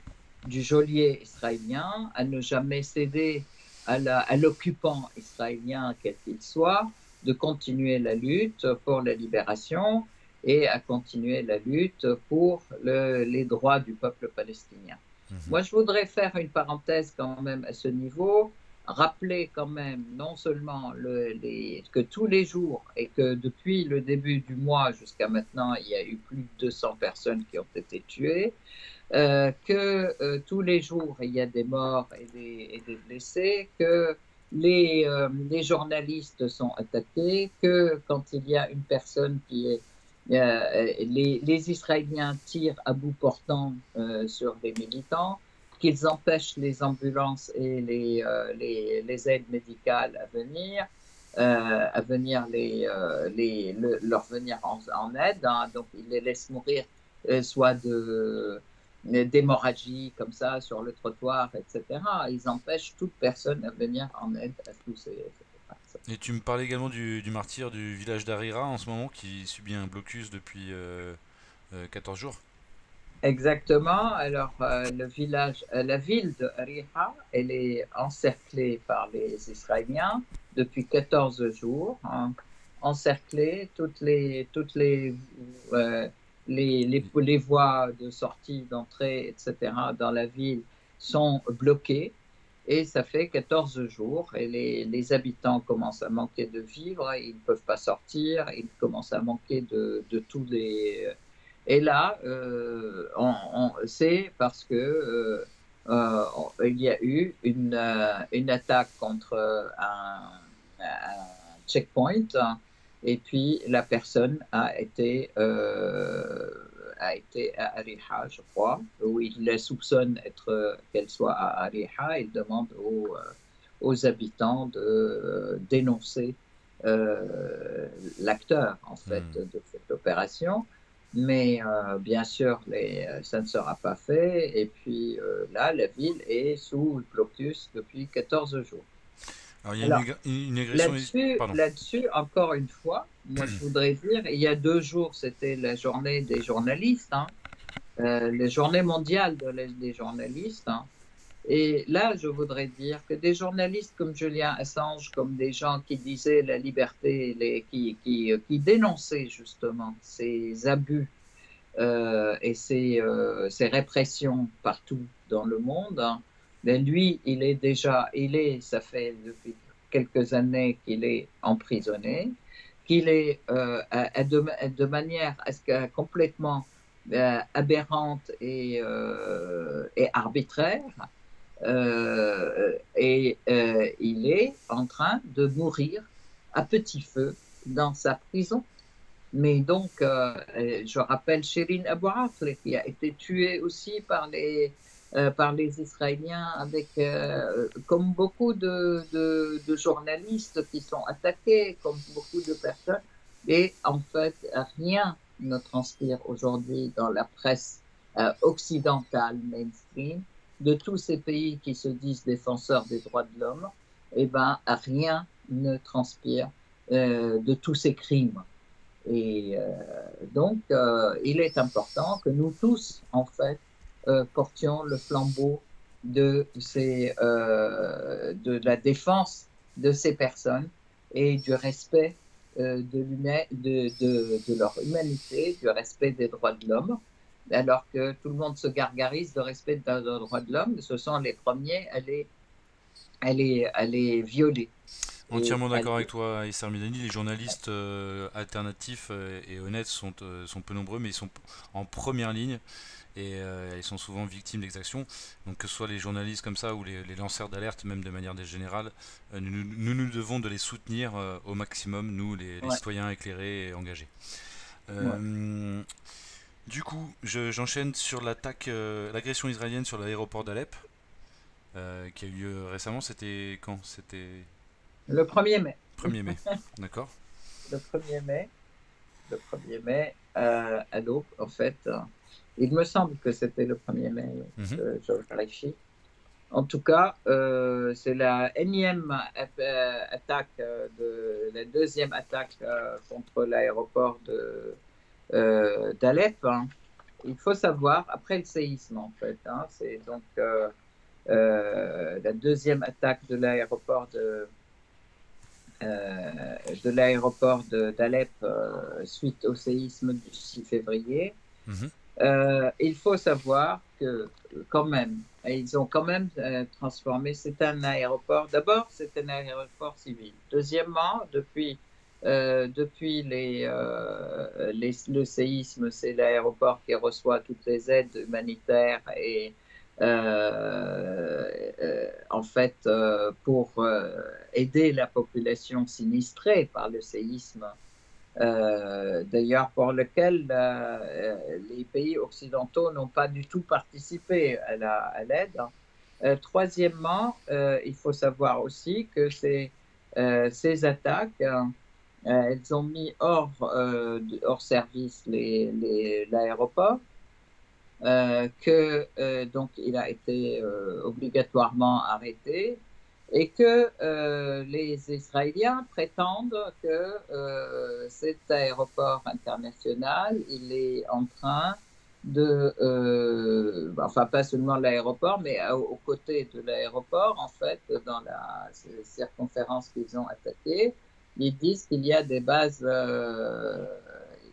israélien, à ne jamais céder à l'occupant israélien, quel qu'il soit, de continuer la lutte pour la libération et à continuer la lutte pour les droits du peuple palestinien. Mhm. Moi, je voudrais faire une parenthèse quand même à ce niveau, rappeler quand même non seulement que tous les jours et que depuis le début du mois jusqu'à maintenant, il y a eu plus de 200 personnes qui ont été tuées, que tous les jours il y a des morts et des blessés, que les journalistes sont attaqués, que quand il y a une personne qui est... les Israéliens tirent à bout portant sur des militants, qu'ils empêchent les ambulances et les aides médicales à venir leur venir en aide, hein. Donc ils les laissent mourir soit d'hémorragie comme ça sur le trottoir, etc. Ils empêchent toute personne à venir en aide à tous ces personnes. Et tu me parlais également du martyr du village d'Harira en ce moment qui subit un blocus depuis 14 jours. Exactement. Alors, la ville de Ariha, elle est encerclée par les Israéliens depuis 14 jours, hein, encerclée. Euh, les voies de sortie, d'entrée, etc., dans la ville sont bloquées. Et ça fait 14 jours et les habitants commencent à manquer de vivres, ils ne peuvent pas sortir, ils commencent à manquer de tous les... Et là, c'est parce que il y a eu une attaque contre un checkpoint, hein, et puis la personne a été à Ariha, je crois, où il la soupçonne qu'elle soit à Ariha. Il demande aux habitants de dénoncer l'acteur, en fait, Hmm. de cette opération. Mais bien sûr, ça ne sera pas fait. Et puis là, la ville est sous blocus depuis 14 jours. Alors il y a Alors, une agression. Pardon. là-dessus, encore une fois, moi je voudrais dire, il y a 2 jours, c'était la journée des journalistes, hein, la journée mondiale des journalistes, hein. Et là, je voudrais dire que des journalistes comme Julian Assange, comme des gens qui disaient la liberté, qui dénonçaient justement ces abus et ces répressions partout dans le monde, hein, ben lui, ça fait depuis quelques années qu'il est emprisonné, qu'il est de manière à ce que complètement aberrante et arbitraire, il est en train de mourir à petit feu dans sa prison. Mais donc, je rappelle Shirin Abu Akleh qui a été tuée aussi par les Israéliens, comme beaucoup de journalistes qui sont attaqués, comme beaucoup de personnes. Et en fait, rien ne transpire aujourd'hui dans la presse occidentale mainstream de tous ces pays qui se disent défenseurs des droits de l'homme. Eh ben, rien ne transpire de tous ces crimes. Et donc, il est important que nous tous, en fait, portions le flambeau de la défense de ces personnes et du respect de leur humanité, du respect des droits de l'homme, alors que tout le monde se gargarise de respect des droits de l'homme, ce sont les premiers à les violer. Et Entièrement d'accord avec toi, Issar Midani. Les journalistes alternatifs et honnêtes sont peu nombreux, mais ils sont en première ligne et ils sont souvent victimes d'exactions. Donc que ce soit les journalistes comme ça ou les lanceurs d'alerte, même de manière générale, nous devons de les soutenir au maximum, nous les ouais, citoyens éclairés et engagés. ouais. Euh, du coup, j'enchaîne sur l'agression israélienne sur l'aéroport d'Alep, qui a eu lieu récemment. C'était quand? C'était Le 1er mai. 1er mai, d'accord. le 1er mai, à l'aube, en fait. Il me semble que c'était le 1er mai, Mhm. je vérifie. En tout cas, c'est la énième attaque, la deuxième attaque contre l'aéroport d'Alep, hein. Il faut savoir, après le séisme, en fait, hein, c'est donc la deuxième attaque de l'aéroport d'Alep suite au séisme du 6 février. Mhm. Il faut savoir que quand même, ils ont quand même transformé, c'est un aéroport, d'abord c'est un aéroport civil. Deuxièmement, depuis le séisme, c'est l'aéroport qui reçoit toutes les aides humanitaires et en fait pour aider la population sinistrée par le séisme, d'ailleurs pour lequel les pays occidentaux n'ont pas du tout participé à l'aide. Troisièmement, il faut savoir aussi que ces attaques, elles ont mis hors service l'aéroport, que donc il a été obligatoirement arrêté et que les Israéliens prétendent que cet aéroport international, il est en train enfin pas seulement l'aéroport, mais aux côtés de l'aéroport, en fait, dans la circonférence qu'ils ont attaquée, ils disent qu'il y a des bases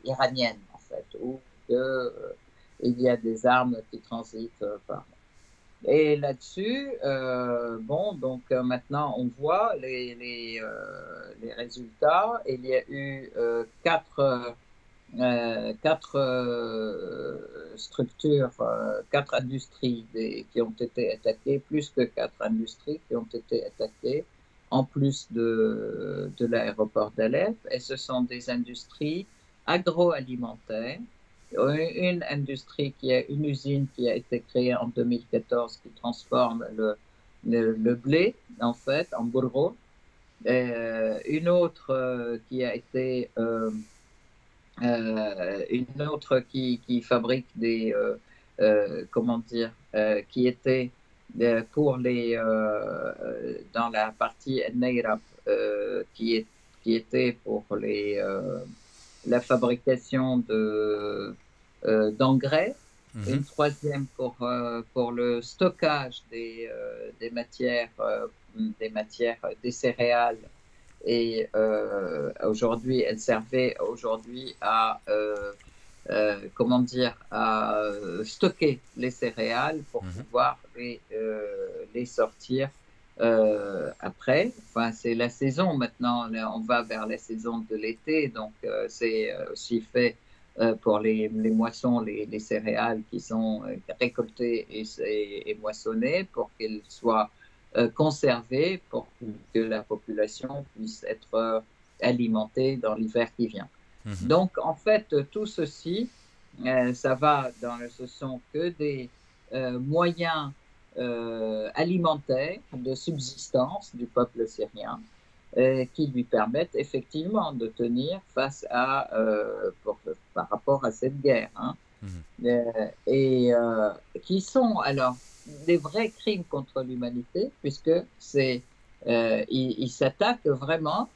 iraniennes, en fait, ou que il y a des armes qui transitent par. Et là-dessus, bon, donc maintenant on voit les résultats. Il y a eu quatre structures, quatre industries qui ont été attaquées, plus que quatre industries qui ont été attaquées, en plus de l'aéroport d'Alep. Et ce sont des industries agroalimentaires. Une usine qui a été créée en 2014 qui transforme le blé, en fait, en bourreau. Une autre une autre qui fabrique comment dire, qui était pour dans la partie Neirab, qui était pour la fabrication d'engrais. Mhm. Une troisième pour le stockage des matières, des céréales. Et aujourd'hui, elle servait aujourd'hui comment dire, à stocker les céréales pour Mhm. pouvoir les sortir après. Enfin, c'est la saison maintenant. Là, on va vers la saison de l'été, donc c'est aussi fait pour les moissons, les céréales qui sont récoltées et moissonnées pour qu'elles soient conservées pour que la population puisse être alimentée dans l'hiver qui vient. Mhm. Donc, en fait, tout ceci, ce sont que des moyens alimentaires de subsistance du peuple syrien qui lui permettent effectivement de tenir face par rapport à cette guerre, hein. Mhm. Et qui sont alors des vrais crimes contre l'humanité, puisque ils s'attaquent vraiment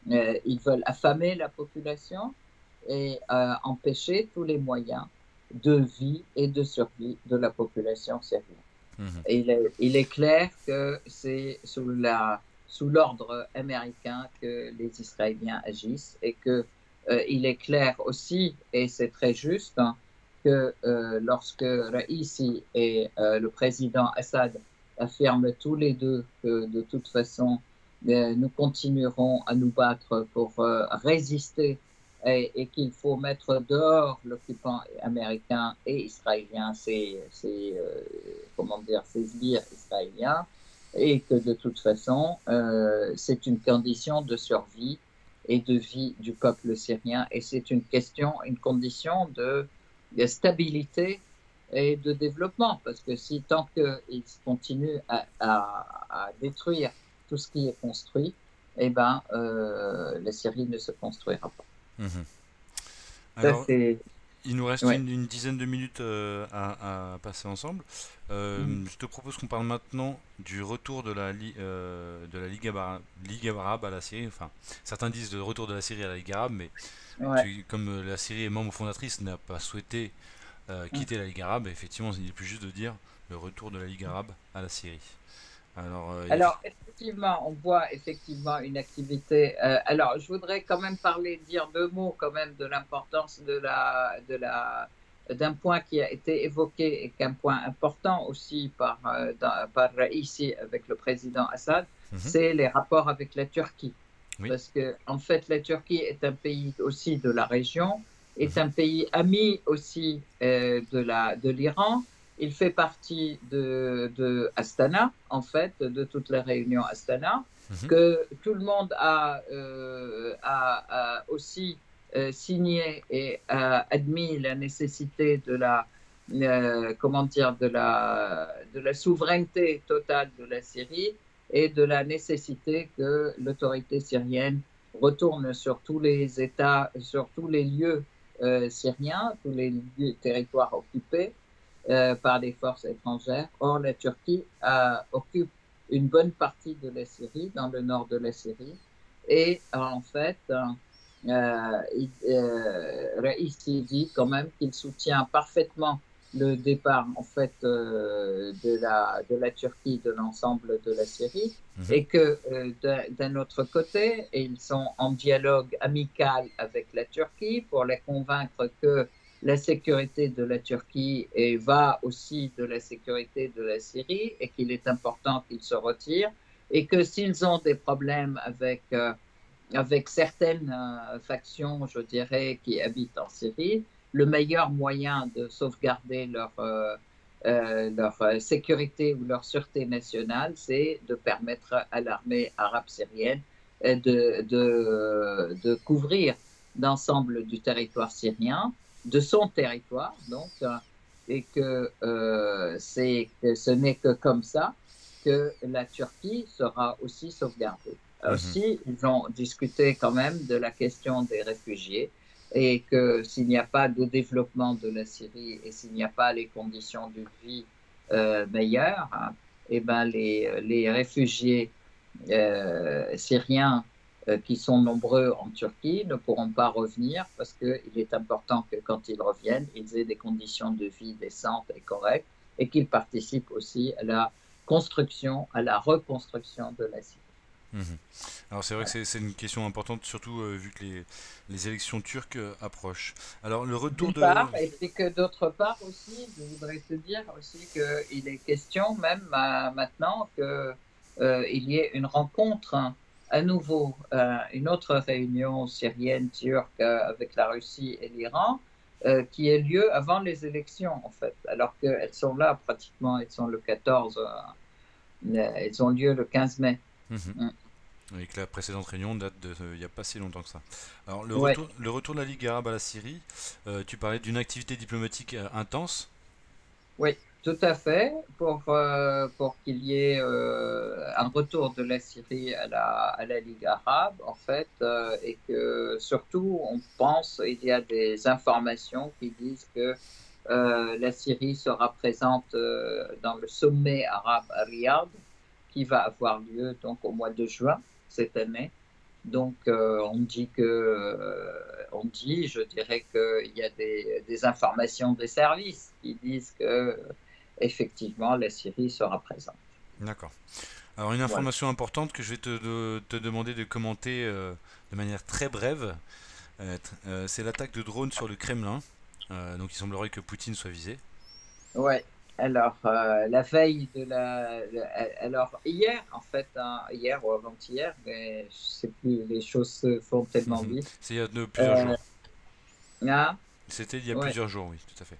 ils veulent affamer la population et empêcher tous les moyens de vie et de survie de la population syrienne. Mhm. Et il est clair que c'est sous l'ordre américain que les Israéliens agissent et que il est clair aussi, et c'est très juste, hein, que lorsque Raisi et le président Assad affirment tous les deux que de toute façon nous continuerons à nous battre pour résister et qu'il faut mettre dehors l'occupant américain et israélien, comment dire, ces sbires israéliens, et que de toute façon, c'est une condition de survie et de vie du peuple syrien, et c'est une condition de stabilité et de développement, parce que si tant qu'ils continuent à détruire tout ce qui est construit, eh ben, la Syrie ne se construira pas. Mhm. Ça, Alors, c'est... il nous reste Ouais. une dizaine de minutes à passer ensemble. Mhm. Je te propose qu'on parle maintenant du retour de la Ligue arabe à la Syrie. Enfin, certains disent le retour de la Syrie à la Ligue arabe, mais Ouais. comme la Syrie est membre fondatrice, n'a pas souhaité Mhm. quitter la Ligue arabe, effectivement, il est plus juste de dire le retour de la Ligue arabe à la Syrie. Alors, Alors, effectivement, on voit effectivement une activité. Alors, je voudrais quand même dire deux mots quand même de l'importance d'un point qui a été évoqué et qu'un point important aussi par ici avec le président Assad, mhm, c'est les rapports avec la Turquie. oui, Parce que, en fait, la Turquie est un pays aussi de la région, est mhm, un pays ami aussi de l'Iran. Il fait partie de Astana, en fait, de toutes les réunions Astana, mhm, que tout le monde a aussi signé et a admis la nécessité comment dire, de la souveraineté totale de la Syrie et de la nécessité que l'autorité syrienne retourne sur tous les États, sur tous les lieux syriens, tous les territoires occupés par les forces étrangères. Or, la Turquie occupe une bonne partie de la Syrie, dans le nord de la Syrie, et en fait, Raisi dit quand même qu'il soutient parfaitement le départ en fait de la Turquie de l'ensemble de la Syrie mhm, et que d'un autre côté, ils sont en dialogue amical avec la Turquie pour les convaincre que la sécurité de la Turquie va aussi de la sécurité de la Syrie et qu'il est important qu'ils se retirent et que s'ils ont des problèmes avec certaines factions, je dirais, qui habitent en Syrie, le meilleur moyen de sauvegarder leur sécurité ou leur sûreté nationale, c'est de permettre à l'armée arabe syrienne de couvrir l'ensemble du territoire syrien, de son territoire, donc, et que ce n'est que comme ça que la Turquie sera aussi sauvegardée. mhm, Aussi, ils ont discuté quand même de la question des réfugiés et que s'il n'y a pas de développement de la Syrie et s'il n'y a pas les conditions de vie meilleures, hein, eh ben les réfugiés syriens qui sont nombreux en Turquie ne pourront pas revenir parce qu'il est important que quand ils reviennent, ils aient des conditions de vie décentes et correctes et qu'ils participent aussi à la construction, à la reconstruction de la Syrie. mhm. Alors c'est vrai que Voilà. c'est une question importante, surtout vu que les élections turques approchent. Alors le retour D'une de... part, et puis que d'autre part aussi, je voudrais te dire aussi qu'il est question même maintenant que il y ait une rencontre hein, à nouveau, une autre réunion syrienne turque avec la Russie et l'Iran qui ait lieu avant les élections en fait, alors qu'elles sont là pratiquement, elles sont le 14, elles ont lieu le 15 mai. Mhm. Mm. Et que la précédente réunion date de il n'y a pas si longtemps que ça. Alors Ouais. le retour de la Ligue arabe à la Syrie, tu parlais d'une activité diplomatique intense. Oui, tout à fait, pour qu'il y ait un retour de la Syrie à la Ligue arabe, en fait, et que surtout, on pense, il y a des informations qui disent que la Syrie sera présente dans le sommet arabe à Riyad, qui va avoir lieu donc au mois de juin cette année. Donc, on dit, je dirais qu'il y a des informations des services qui disent que effectivement la Syrie sera présente. D'accord. Alors une Voilà. information importante que je vais te demander de commenter de manière très brève, c'est l'attaque de drones sur le Kremlin. Donc il semblerait que Poutine soit visé. Ouais. Alors, la veille alors hier, en fait, hein, hier ou avant-hier, mais je sais plus, les choses se font tellement vite. C'est il y a plusieurs Euh, jours. ah, C'était il y a ouais. plusieurs jours, oui, tout à fait.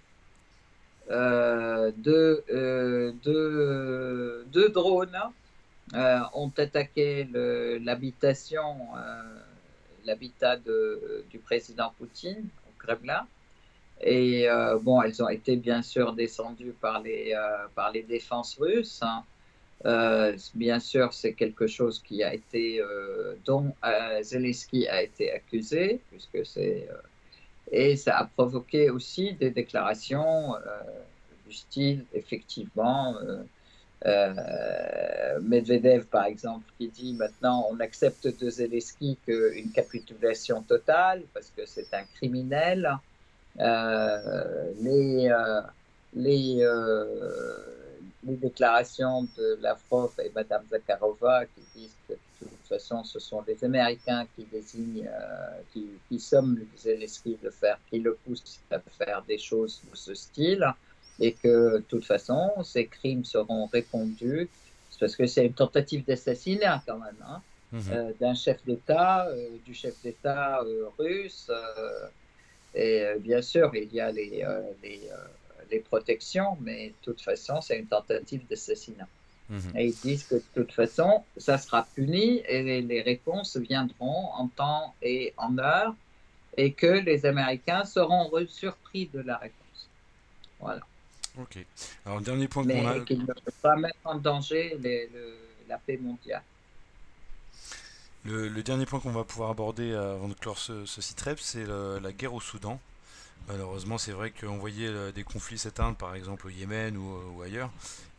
Deux drones ont attaqué l'habitat du président Poutine au Kremlin. Et bon, elles ont été bien sûr descendues par les défenses russes, hein. Bien sûr, c'est quelque chose qui a été, dont Zelensky a été accusé, puisque et ça a provoqué aussi des déclarations du style, effectivement, Medvedev, par exemple, qui dit maintenant on accepte de Zelensky qu'une capitulation totale parce que c'est un criminel. Euh, les, euh, les, euh, les déclarations de Lavrov et Madame Zakharova qui disent que de toute façon ce sont les Américains qui désignent, qui somment Zelensky qui le poussent à faire des choses de ce style et que de toute façon ces crimes seront répondus parce que c'est une tentative d'assassinat quand même, hein, Mhm. d'un chef d'État, du chef d'État russe. Et bien sûr, il y a les protections, mais de toute façon, c'est une tentative d'assassinat. Mhm. Et ils disent que de toute façon, ça sera puni et les réponses viendront en temps et en heure et que les Américains seront surpris de la réponse. Voilà. Ok. Alors, le dernier point qu'on Mais a, qu'ils ne peuvent pas mettre en danger la paix mondiale. le dernier point qu'on va pouvoir aborder avant de clore ce site web, c'est la guerre au Soudan. Malheureusement, c'est vrai qu'on voyait des conflits s'éteindre, par exemple au Yémen ou ailleurs,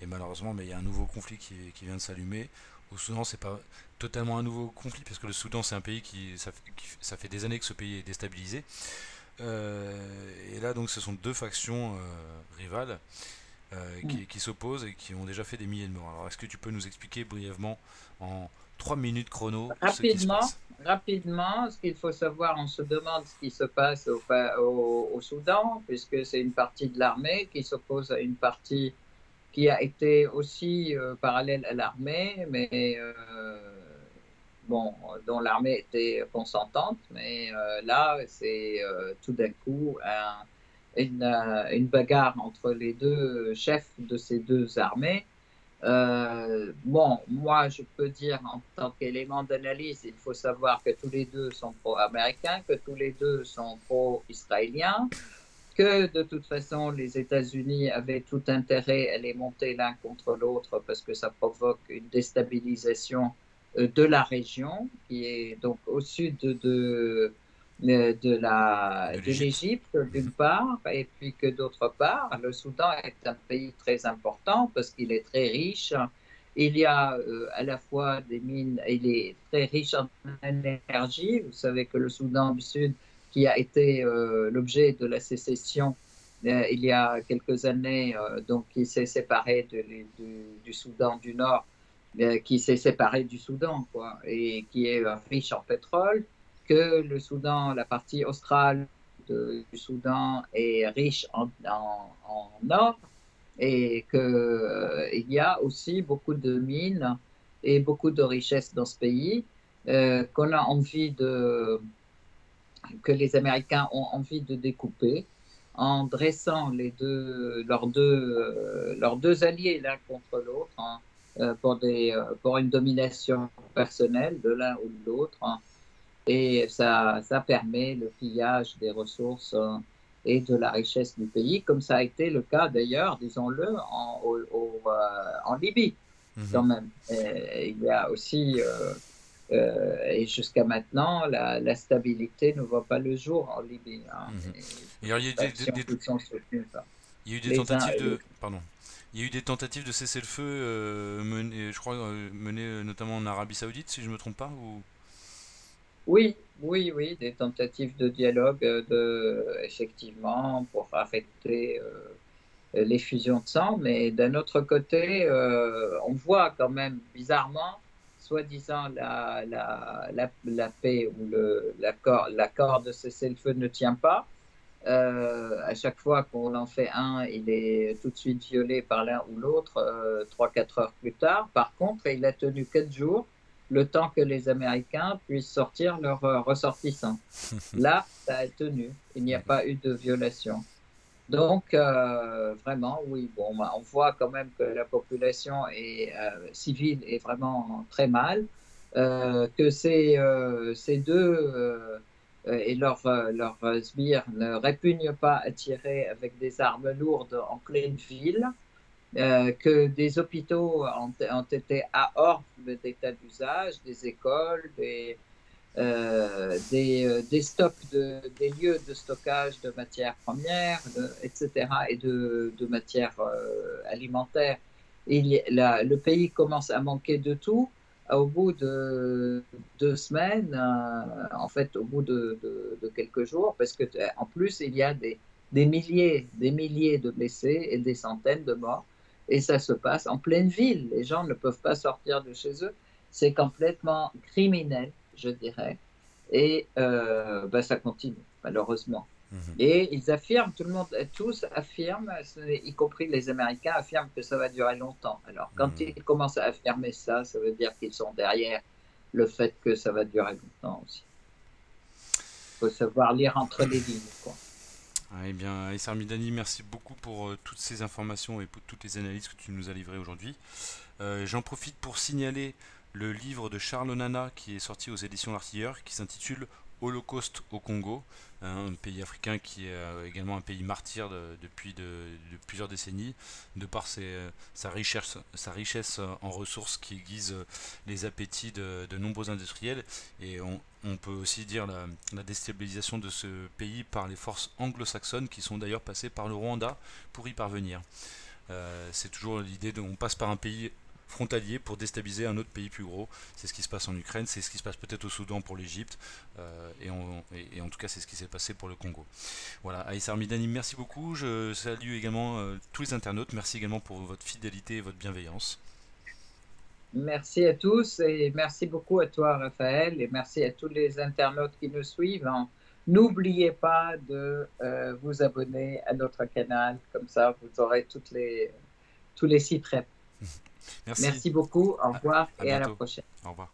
et malheureusement, mais il y a un nouveau conflit qui vient de s'allumer. Au Soudan, c'est pas totalement un nouveau conflit, parce que le Soudan, c'est un pays ça fait des années que ce pays est déstabilisé. Et là, donc, ce sont deux factions rivales qui s'opposent et qui ont déjà fait des milliers de morts. Alors, est-ce que tu peux nous expliquer brièvement, en 3 minutes chrono, ce qui se Rapidement, passe? rapidement, ce qu'il faut savoir, on se demande ce qui se passe au Soudan, puisque c'est une partie de l'armée qui s'oppose à une partie qui a été aussi parallèle à l'armée, mais bon, dont l'armée était consentante. Mais là, c'est tout d'un coup une bagarre entre les deux chefs de ces deux armées. Bon, moi, je peux dire en tant qu'élément d'analyse, il faut savoir que tous les deux sont pro-américains, que tous les deux sont pro-israéliens, que de toute façon, les États-Unis avaient tout intérêt à les monter l'un contre l'autre parce que ça provoque une déstabilisation de la région qui est donc au sud De de l'Égypte. l'Égypte d'une part, et puis que d'autre part, le Soudan est un pays très important parce qu'il est très riche. Il y a à la fois des mines, il est très riche en énergie. Vous savez que le Soudan du Sud qui a été l'objet de la sécession il y a quelques années, donc qui s'est séparé du Soudan du Nord, qui s'est séparé du Soudan, quoi, et qui est riche en pétrole, que le Soudan, la partie australe du Soudan est riche en or, et qu'il il y a aussi beaucoup de mines et beaucoup de richesses dans ce pays qu'on a envie que les Américains ont envie de découper en dressant leurs deux alliés l'un contre l'autre hein, pour une domination personnelle de l'un ou de l'autre. Hein. Et ça permet le pillage des ressources et de la richesse du pays, comme ça a été le cas d'ailleurs, disons-le, en Libye Mhm. quand même. Et il y a aussi et jusqu'à maintenant, la stabilité ne voit pas le jour en Libye. Hein, Mhm. et Et alors, des factions qui sont soutenues par il y a eu des les uns tentatives et les de, autres. pardon, il y a eu des tentatives de cesser le feu menées, je crois, menées notamment en Arabie Saoudite, si je me trompe pas, ou... Oui, oui, oui, des tentatives de dialogue, effectivement, pour arrêter les fusions de sang, mais d'un autre côté, on voit quand même bizarrement, soi-disant la paix ou l'accord de cessez-le-feu ne tient pas. À chaque fois qu'on en fait un, il est tout de suite violé par l'un ou l'autre, 3-4 heures plus tard. Par contre, il a tenu 4 jours, le temps que les Américains puissent sortir leurs ressortissants. Là, ça a tenu. Il n'y a pas eu de violation. Donc, vraiment, oui, bon, bah, on voit quand même que la population civile est vraiment très mal, que ces deux et leurs sbires ne répugnent pas à tirer avec des armes lourdes en pleine ville, que des hôpitaux ont été à hors d'état d'usage, des écoles, des stocks, des lieux de stockage de matières premières, etc., et de matières alimentaires. Le pays commence à manquer de tout. Au bout de 2 semaines, en fait, au bout de quelques jours, parce que en plus, il y a des milliers de blessés et des centaines de morts. Et ça se passe en pleine ville. Les gens ne peuvent pas sortir de chez eux. C'est complètement criminel, je dirais. Et ça continue, malheureusement. Mhm. Et ils affirment, tout le monde, tous affirment, y compris les Américains, affirment que ça va durer longtemps. Alors, quand Mhm. ils commencent à affirmer ça, ça veut dire qu'ils sont derrière le fait que ça va durer longtemps aussi. Il faut savoir lire entre les lignes, quoi. Eh bien, Aïssar Midani, merci beaucoup pour toutes ces informations et pour toutes les analyses que tu nous as livrées aujourd'hui. J'en profite pour signaler le livre de Charles Onana qui est sorti aux éditions L'Artilleur qui s'intitule Holocauste au Congo, un pays africain qui est également un pays martyr depuis de plusieurs décennies, de par sa richesse en ressources qui aiguise les appétits de nombreux industriels. Et on peut aussi dire la déstabilisation de ce pays par les forces anglo-saxonnes qui sont d'ailleurs passées par le Rwanda pour y parvenir. C'est toujours l'idée on passe par un pays frontalier pour déstabiliser un autre pays plus gros. C'est ce qui se passe en Ukraine, c'est ce qui se passe peut-être au Soudan pour l'Égypte, et en tout cas c'est ce qui s'est passé pour le Congo. Voilà, Aïssar Midani, merci beaucoup. Je salue également tous les internautes. Merci également pour votre fidélité et votre bienveillance. Merci à tous et merci beaucoup à toi, Raphaël, et merci à tous les internautes qui nous suivent. N'oubliez pas de vous abonner à notre canal, comme ça vous aurez tous les sites web. Merci, Merci beaucoup, au revoir à et à la bientôt. prochaine. Au revoir.